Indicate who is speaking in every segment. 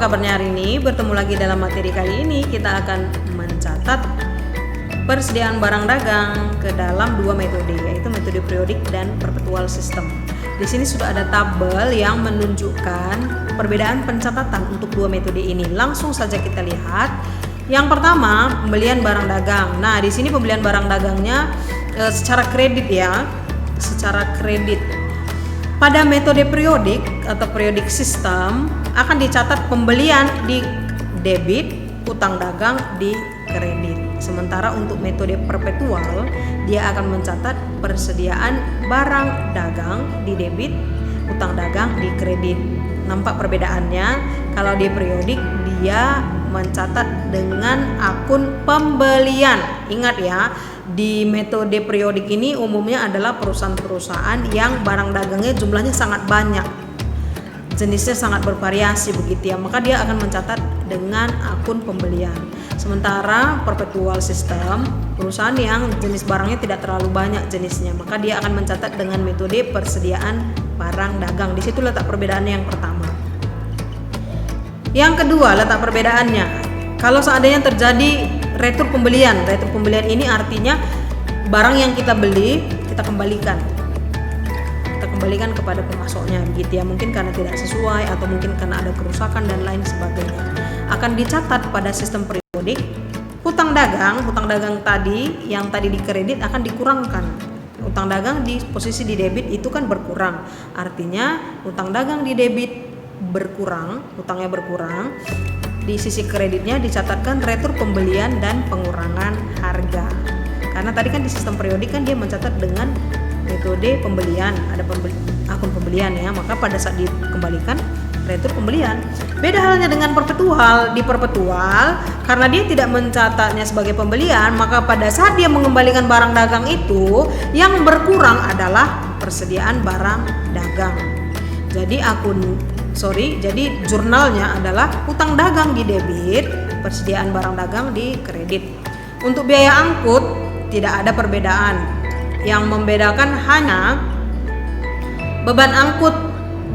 Speaker 1: kabarnya hari ini? Bertemu lagi dalam materi kali ini. Kita akan mencatat persediaan barang dagang ke dalam dua metode, yaitu metode periodik dan perpetual system. Di sini sudah ada tabel yang menunjukkan perbedaan pencatatan untuk dua metode ini. Langsung saja kita lihat. Yang pertama, pembelian barang dagang. Nah, di sini pembelian barang dagangnya secara kredit ya, secara kredit. Pada metode periodik atau periodik system akan dicatat pembelian di debit, utang dagang di kredit. Sementara untuk metode perpetual dia akan mencatat persediaan barang dagang di debit, utang dagang di kredit. Nampak perbedaannya? Kalau di periodik dia mencatat dengan akun pembelian. Ingat ya, di metode periodik ini umumnya adalah perusahaan-perusahaan yang barang dagangnya jumlahnya sangat banyak, jenisnya sangat bervariasi begitu ya, maka dia akan mencatat dengan akun pembelian. Sementara perpetual system, perusahaan yang jenis barangnya tidak terlalu banyak jenisnya, maka dia akan mencatat dengan metode persediaan barang dagang. Di situ letak perbedaannya yang pertama. Yang kedua, letak perbedaannya. Kalau seandainya terjadi retur pembelian ini artinya barang yang kita beli kita kembalikan kepada pemasoknya begitu ya, mungkin karena tidak sesuai atau mungkin karena ada kerusakan dan lain sebagainya. Akan dicatat pada sistem periodik. Hutang dagang tadi yang tadi di kredit akan dikurangkan. Hutang dagang di posisi di debit itu kan berkurang, artinya hutang dagang di debit berkurang, hutangnya berkurang. Di sisi kreditnya dicatatkan retur pembelian dan pengurangan harga. Karena tadi kan di sistem periodik kan dia mencatat dengan metode pembelian, ada akun pembelian ya, maka pada saat dikembalikan retur pembelian. Beda halnya dengan perpetual. Di perpetual karena dia tidak mencatatnya sebagai pembelian, maka pada saat dia mengembalikan barang dagang itu yang berkurang adalah persediaan barang dagang. Jadi jurnalnya adalah hutang dagang di debit, persediaan barang dagang di kredit. Untuk biaya angkut tidak ada perbedaan. Yang membedakan hanya beban angkut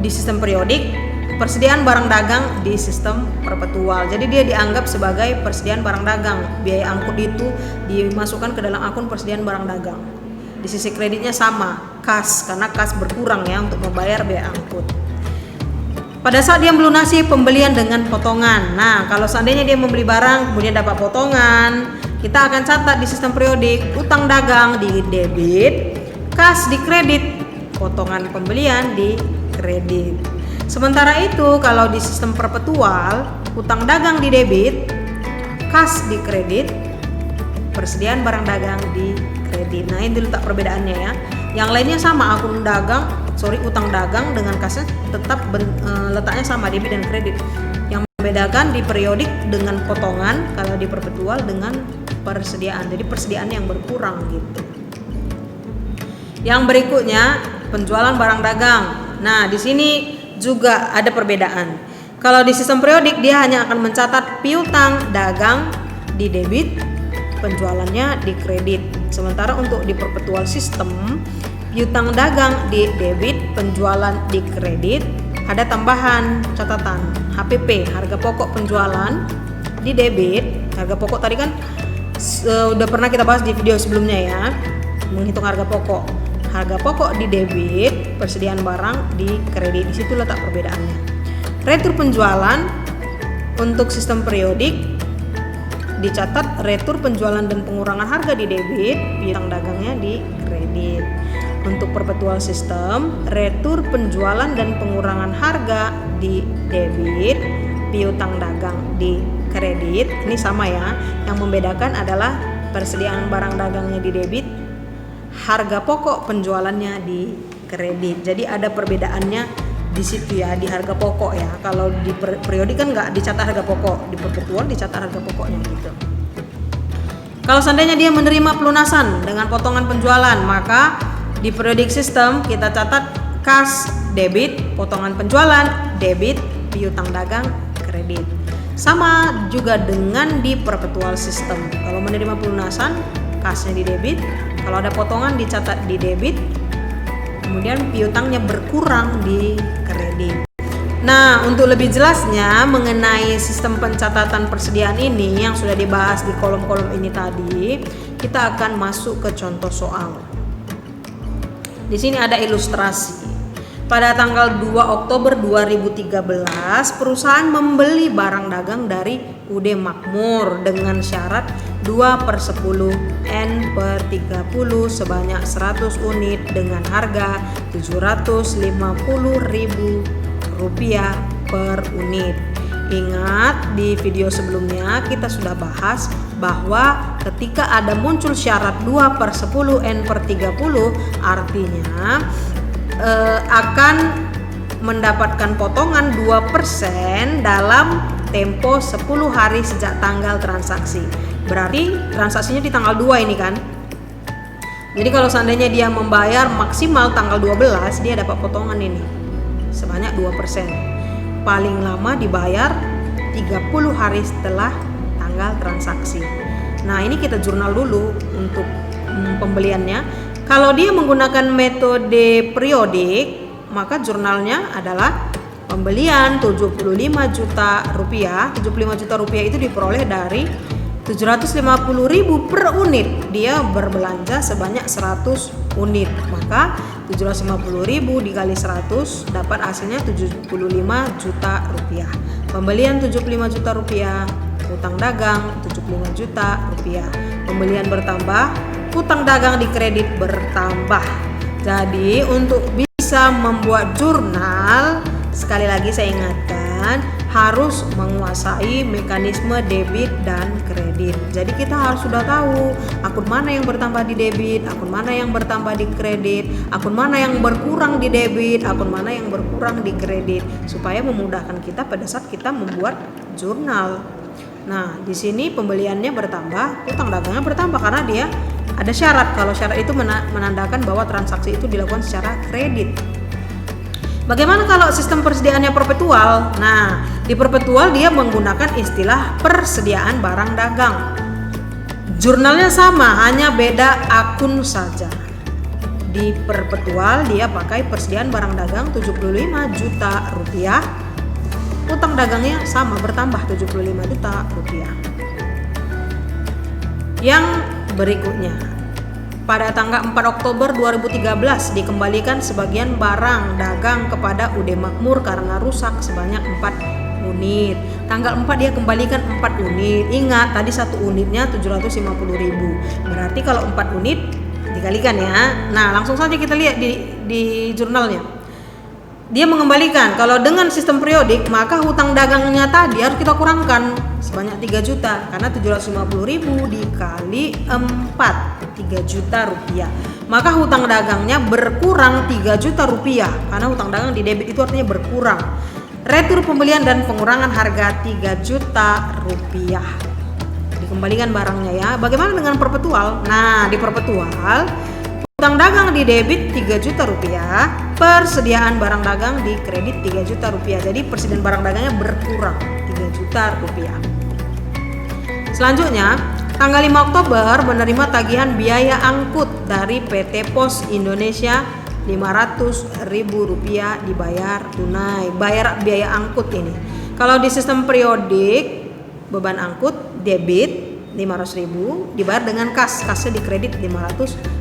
Speaker 1: di sistem periodik, persediaan barang dagang di sistem perpetual. Jadi dia dianggap sebagai persediaan barang dagang. Biaya angkut itu dimasukkan ke dalam akun persediaan barang dagang. Di sisi kreditnya sama, kas, karena kas berkurang ya untuk membayar biaya angkut. Pada saat dia melunasi pembelian dengan potongan. Nah, kalau seandainya dia membeli barang kemudian dapat potongan, kita akan catat di sistem periodik utang dagang di debit, kas di kredit, potongan pembelian di kredit. Sementara itu kalau di sistem perpetual, utang dagang di debit, kas di kredit, persediaan barang dagang di kredit. Nah, ini letak perbedaannya ya. Yang lainnya sama, utang dagang dengan kasnya tetap letaknya sama, debit dan kredit. Yang membedakan di periodik dengan potongan, kalau di perpetual dengan persediaan. Jadi persediaan yang berkurang gitu. Yang berikutnya penjualan barang dagang. Nah, di sini juga ada perbedaan. Kalau di sistem periodik dia hanya akan mencatat piutang dagang di debit, penjualannya di kredit. Sementara untuk di perpetual system, piutang dagang di debit, penjualan di kredit, ada tambahan catatan HPP, harga pokok penjualan di debit. Harga pokok tadi kan sudah pernah kita bahas di video sebelumnya ya, menghitung harga pokok. Harga pokok di debit, persediaan barang di kredit. Di situ letak perbedaannya. Retur penjualan untuk sistem periodik dicatat retur penjualan dan pengurangan harga di debit, piutang dagangnya di kredit. Untuk perpetual system, retur penjualan dan pengurangan harga di debit, piutang dagang di kredit. Ini sama ya. Yang membedakan adalah persediaan barang dagangnya di debit, harga pokok penjualannya di kredit. Jadi ada perbedaannya di situ ya, di harga pokok ya. Kalau di periodik kan nggak dicatat harga pokok, di perpetual dicatat harga pokoknya gitu. Kalau seandainya dia menerima pelunasan dengan potongan penjualan, maka di periodik system kita catat kas debit, potongan penjualan debit, piutang dagang kredit. Sama juga dengan di perpetual system. Kalau menerima pelunasan, kasnya di debit, kalau ada potongan dicatat di debit, kemudian piutangnya berkurang di kredit. Nah, untuk lebih jelasnya mengenai sistem pencatatan persediaan ini yang sudah dibahas di kolom-kolom ini tadi, kita akan masuk ke contoh soal. Di sini ada ilustrasi. Pada tanggal 2 Oktober 2013, perusahaan membeli barang dagang dari UD Makmur dengan syarat 2/10 N/30 sebanyak 100 unit dengan harga Rp750.000 per unit. Ingat, di video sebelumnya kita sudah bahas bahwa ketika ada muncul syarat 2/10 N/30 artinya akan mendapatkan potongan 2% dalam tempo 10 hari sejak tanggal transaksi. Berarti transaksinya di tanggal 2 ini kan. Jadi kalau seandainya dia membayar maksimal tanggal 12, dia dapat potongan ini sebanyak 2%. Paling lama dibayar 30 hari setelah tanggal transaksi. Nah, ini kita jurnal dulu untuk pembeliannya. Kalau dia menggunakan metode periodik, maka jurnalnya adalah pembelian 75 juta rupiah. 75 juta rupiah itu diperoleh dari 750.000 per unit. Dia berbelanja sebanyak 100 unit. Maka 750.000 dikali 100 dapat hasilnya 75 juta rupiah. Pembelian 75 juta rupiah, utang dagang 75 juta rupiah. Pembelian bertambah, utang dagang di kredit bertambah. Jadi untuk bisa membuat jurnal, sekali lagi saya ingatkan, harus menguasai mekanisme debit dan kredit. Jadi kita harus sudah tahu akun mana yang bertambah di debit, akun mana yang bertambah di kredit, akun mana yang berkurang di debit, akun mana yang berkurang di kredit, supaya memudahkan kita pada saat kita membuat jurnal. Nah, di sini pembeliannya bertambah, utang dagangnya bertambah karena dia ada syarat. Kalau syarat itu menandakan bahwa transaksi itu dilakukan secara kredit. Bagaimana kalau sistem persediaannya perpetual? Nah, di perpetual dia menggunakan istilah persediaan barang dagang. Jurnalnya sama, hanya beda akun saja. Di perpetual dia pakai persediaan barang dagang 75 juta rupiah. Utang dagangnya sama, bertambah 75 juta rupiah. Yang berikutnya, pada tanggal 4 Oktober 2013 dikembalikan sebagian barang dagang kepada UD Makmur karena rusak sebanyak 4 unit. Tanggal 4 dia kembalikan 4 unit. Ingat tadi satu unitnya 750.000. Berarti kalau 4 unit dikalikan ya. Nah, langsung saja kita lihat di jurnalnya. Dia mengembalikan, kalau dengan sistem periodik maka hutang dagangnya tadi harus kita kurangkan sebanyak 3 juta karena 750.000 dikali 4, 3 juta rupiah. Maka hutang dagangnya berkurang 3 juta rupiah karena hutang dagang di debit itu artinya berkurang. Retur pembelian dan pengurangan harga 3 juta rupiah. Dikembalikan barangnya ya. Bagaimana dengan perpetual? Nah, di perpetual hutang dagang di debit 3 juta rupiah, persediaan barang dagang di kredit 3 juta rupiah. Jadi persediaan barang dagangnya berkurang 3 juta rupiah. Selanjutnya, tanggal 5 Oktober menerima tagihan biaya angkut dari PT Pos Indonesia Rp500.000 dibayar tunai. Bayar biaya angkut ini. Kalau di sistem periodik, beban angkut debit 500.000 dibayar dengan kasnya di kredit Rp500.000.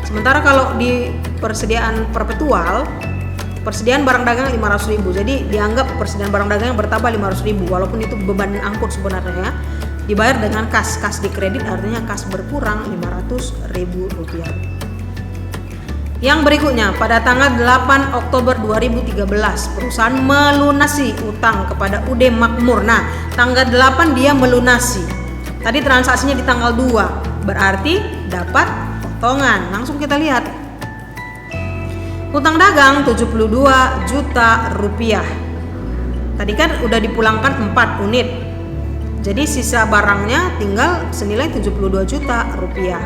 Speaker 1: Sementara kalau di persediaan perpetual, persediaan barang dagang 500.000. Jadi dianggap persediaan barang dagang yang bertambah 500.000 walaupun itu beban angkut sebenarnya ya. Dibayar dengan kas di kredit artinya kas berkurang Rp500.000. Yang berikutnya, pada tanggal 8 Oktober 2013 perusahaan melunasi utang kepada UD Makmur. Nah, tanggal 8 dia melunasi. Tadi transaksinya di tanggal 2, berarti dapat potongan. Langsung kita lihat. Hutang dagang 72 juta rupiah. Tadi kan udah dipulangkan 4 unit. Jadi sisa barangnya tinggal senilai 72 juta rupiah.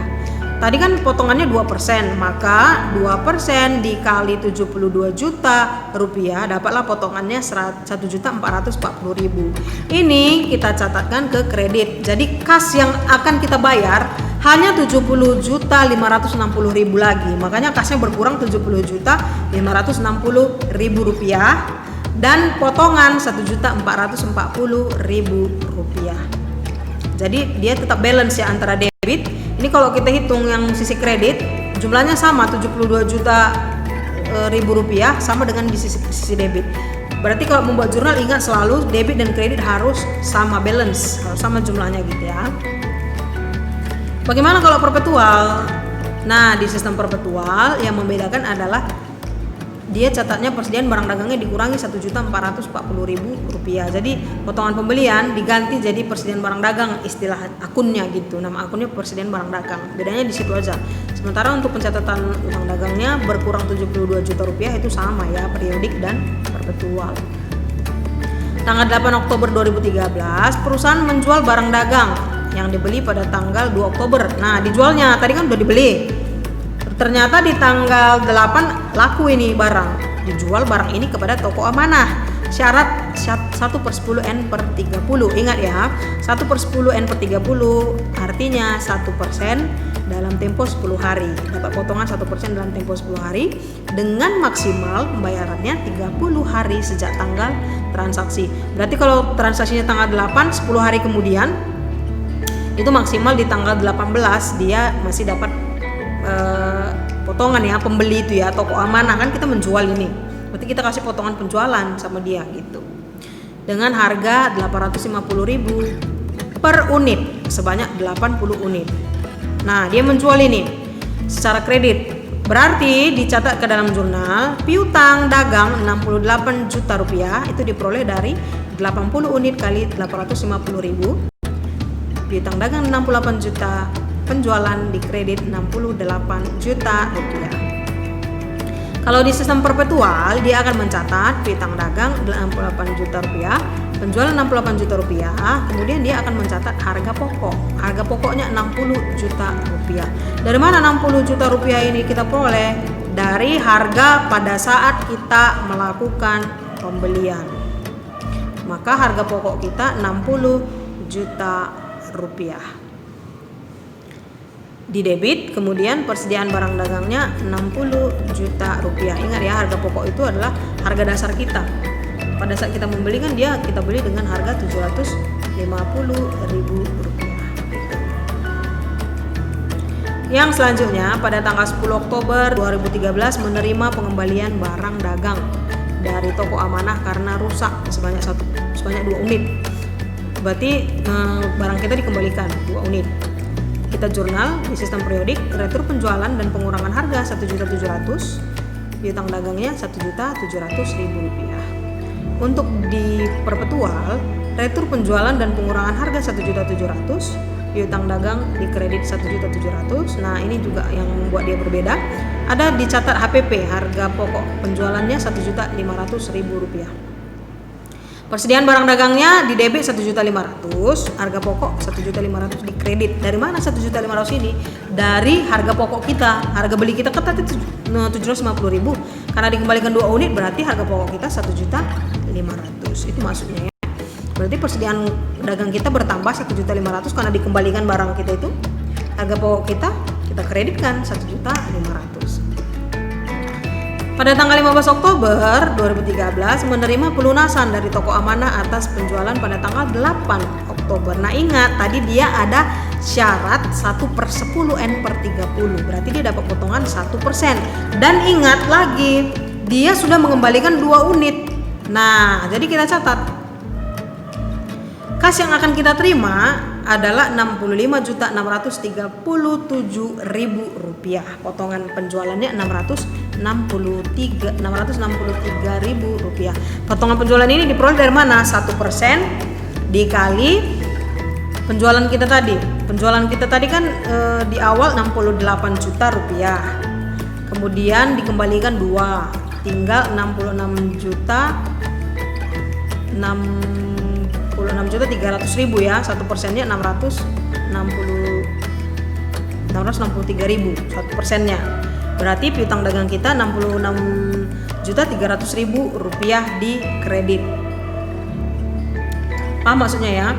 Speaker 1: Tadi kan potongannya 2%, maka 2% dikali 72 juta rupiah dapatlah potongannya 1.440.000. Ini kita catatkan ke kredit. Jadi kas yang akan kita bayar hanya 70.560.000 lagi. Makanya kasnya berkurang 70.560.000 rupiah. dan potongan Rp1.440.000. Jadi dia tetap balance ya antara debit. Ini kalau kita hitung yang sisi kredit jumlahnya sama 72 juta rupiah sama dengan di sisi debit. Berarti kalau membuat jurnal ingat selalu debit dan kredit harus sama balance, harus sama jumlahnya gitu ya. Bagaimana kalau perpetual? Nah, di sistem perpetual yang membedakan adalah dia catatnya persediaan barang dagangnya dikurangi Rp1.440.000. Jadi potongan pembelian diganti jadi persediaan barang dagang, istilah akunnya gitu. Nama akunnya persediaan barang dagang. Bedanya di situ aja. Sementara untuk pencatatan utang dagangnya berkurang 72 juta rupiah itu sama ya, periodik dan perpetual. Tanggal 8 Oktober 2013, perusahaan menjual barang dagang yang dibeli pada tanggal 2 Oktober. Nah, dijualnya tadi kan udah dibeli. Ternyata di tanggal 8 laku ini barang. Dijual barang ini kepada toko amanah. Syarat 1/10 N/30. Ingat ya, 1/10 N/30 artinya 1% dalam tempo 10 hari. Dapat potongan 1% dalam tempo 10 hari dengan maksimal pembayarannya 30 hari sejak tanggal transaksi. Berarti kalau transaksinya tanggal 8, 10 hari kemudian itu maksimal di tanggal 18 dia masih dapat potongan ya, pembeli itu ya, toko amanah kan kita menjual ini, berarti kita kasih potongan penjualan sama dia gitu dengan harga 850.000 per unit sebanyak 80 unit. Nah, dia menjual ini secara kredit, berarti dicatat ke dalam jurnal piutang dagang 68 juta rupiah itu diperoleh dari 80 unit kali 850.000. Piutang dagang 68 juta, penjualan di kredit 68 juta rupiah. Kalau di sistem perpetual dia akan mencatat piutang dagang 68 juta rupiah, penjualan 68 juta rupiah, kemudian dia akan mencatat harga pokok. Harga pokoknya 60 juta rupiah. Dari mana 60 juta rupiah ini kita peroleh? Dari harga pada saat kita melakukan pembelian. Maka harga pokok kita 60 juta rupiah. Di debit, kemudian persediaan barang dagangnya 60 juta rupiah. Ingat ya, harga pokok itu adalah harga dasar kita. Pada saat kita membeli kan kita beli dengan harga 750.000 rupiah. Yang selanjutnya pada tanggal 10 Oktober 2013 menerima pengembalian barang dagang dari toko amanah karena rusak sebanyak 2 unit. Berarti barang kita dikembalikan 2 unit. Kita jurnal di sistem periodik, retur penjualan dan pengurangan harga 1.700.000, piutang dagangnya 1.700.000 rupiah. Untuk di perpetual, retur penjualan dan pengurangan harga 1.700.000, piutang dagang di kredit 1.700.000. Nah, ini juga yang membuat dia berbeda. Ada dicatat HPP, harga pokok penjualannya 1.500.000 rupiah. Persediaan barang dagangnya di debit 1.500.000, harga pokok 1.500.000 di kredit. Dari mana 1.500.000 ini? Dari harga pokok kita. Harga beli kita tadi 750.000. Karena dikembalikan 2 unit berarti harga pokok kita 1.500.000. Itu maksudnya ya. Berarti persediaan dagang kita bertambah 1.500.000 karena dikembalikan barang kita itu. Harga pokok kita kreditkan 1.500.000. Pada tanggal 15 Oktober 2013 menerima pelunasan dari toko amanah atas penjualan pada tanggal 8 Oktober. Nah, ingat tadi dia ada syarat 1/10 N/30. Berarti dia dapat potongan 1%. Dan ingat lagi, dia sudah mengembalikan 2 unit. Nah, jadi kita catat. Kas yang akan kita terima adalah 65.637.000 rupiah. Potongan penjualannya 663.000 rupiah. Potongan penjualan ini diperoleh dari mana? 1% dikali penjualan kita tadi. Penjualan kita tadi kan di awal 68 juta rupiah. Kemudian dikembalikan 2, tinggal 66.300.000 ya. 1%-nya 663.000, 1%-nya. Berarti piutang dagang kita 66.300.000 rupiah di kredit. Paham maksudnya ya?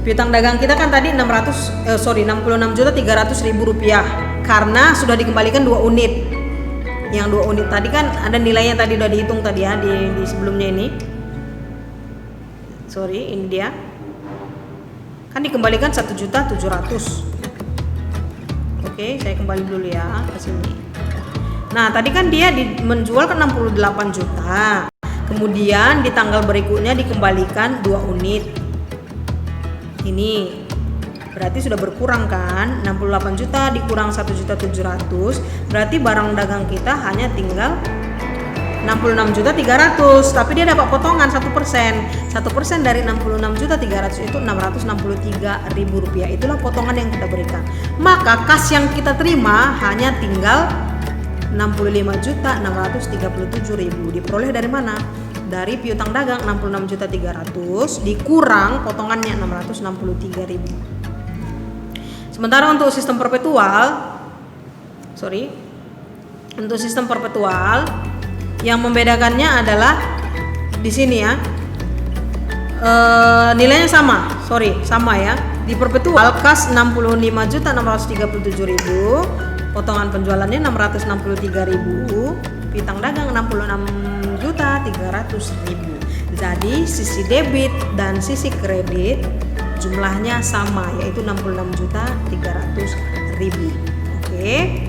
Speaker 1: Piutang dagang kita kan tadi 66.300.000 rupiah karena sudah dikembalikan 2 unit. Yang 2 unit tadi kan ada nilainya tadi udah dihitung tadi ya di sebelumnya ini. Sorry, ini dia. Kan dikembalikan 1.700.000. Oke, saya kembali dulu ya ke sini. Nah, tadi kan dia menjual ke 68 juta. Kemudian di tanggal berikutnya dikembalikan 2 unit. Ini berarti sudah berkurang kan? 68 juta dikurang 1.700.000, berarti barang dagang kita hanya tinggal 66.300.000, tapi dia dapat potongan 1%. 1% dari 66.300.000 itu 663.000 rupiah. Itulah potongan yang kita berikan. Maka kas yang kita terima hanya tinggal 65.637.000. Diperoleh dari mana? Dari piutang dagang 66.300.000 dikurang potongannya 663.000. Sementara untuk sistem perpetual, untuk sistem perpetual yang membedakannya adalah di sini ya, nilainya sama ya. Di perpetual kas 65.637.000, potongan penjualannya 663.000, piutang dagang 66.300.000. Jadi sisi debit dan sisi kredit jumlahnya sama, yaitu 66.300.000. Oke.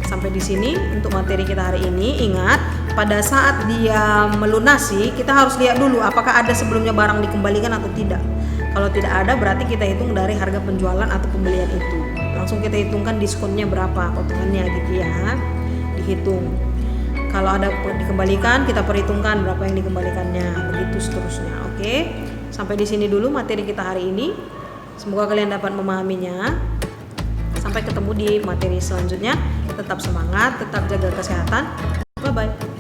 Speaker 1: Sampai di sini untuk materi kita hari ini. Ingat, pada saat dia melunasi kita harus lihat dulu apakah ada sebelumnya barang dikembalikan atau tidak. Kalau tidak ada berarti kita hitung dari harga penjualan atau pembelian itu. Langsung kita hitungkan diskonnya berapa, potongannya gitu ya. Dihitung. Kalau ada dikembalikan kita perhitungkan berapa yang dikembalikannya, begitu seterusnya. Oke. Sampai di sini dulu materi kita hari ini. Semoga kalian dapat memahaminya. Sampai ketemu di materi selanjutnya. Tetap semangat, tetap jaga kesehatan. Bye-bye.